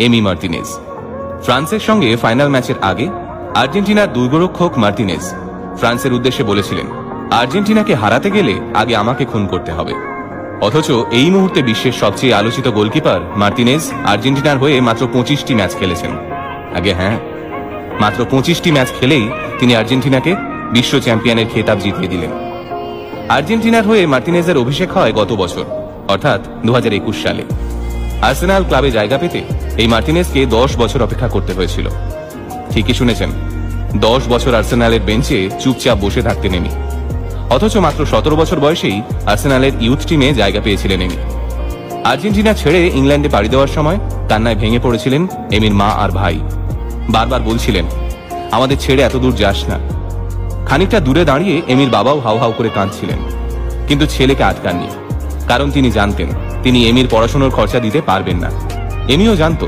Emi Martinez. ফ্রান্সের সঙ্গে final ম্যাচের আগে আর্জেন্টিনার দুর্গরক্ষক মার্টিনেজ ফ্রান্সের উদ্দেশ্যে বলেছিলেন, আর্জেন্টিনাকে হারাতে গেলে আগে আমাকে খুন করতে হবে। অথচ এই মুহূর্তে বিশ্বের সবচেয়ে আলোচিত গোলকিপার মার্টিনেজ আর্জেন্টিনার হয়ে মাত্র 25টি ম্যাচ খেলেছেন। আগে হ্যাঁ, মাত্র 25টি ম্যাচ খেলেই তিনি আর্জেন্টিনাকে বিশ্ব চ্যাম্পিয়নের খেতাব জিতিয়ে দিলেন। আর্জেন্টিনার হয়ে মার্টিনেজের অভিষেক হয় গত বছর, অর্থাৎ 2021 সালে। আর্সেনাল ক্লাবে জায়গা পেতে এই মার্টিনেজকে 10 বছর অপেক্ষা করতে হয়েছিল। ঠিকই শুনেছেন, 10 বছর আর্সেনালের বেঞ্চে চুপচাপ বসে থাকতেন এমি। অথচ মাত্র 17 বছর বয়সেই আর্সেনালের ইউথ টিমে জায়গা পেয়েছিলেন এমি। আর্জেন্টিনা ছেড়ে ইংল্যান্ডে পাড়ি দেওয়ার সময় কান্নায় ভেঙে পড়েছিলেন এমির মা আর ভাই। বারবার বলছিলেন, আমাদের ছেড়ে এত দূর যাস না। খানিকটা দূরে দাঁড়িয়ে এমির বাবাও হাউ হাউ করে কাঁদছিলেন, কিন্তু ছেলেকে আটকাননি, কারণ তিনি জানতেন তিনি এমির পড়াশোনার খরচা দিতে পারবেন না। এমিও জানত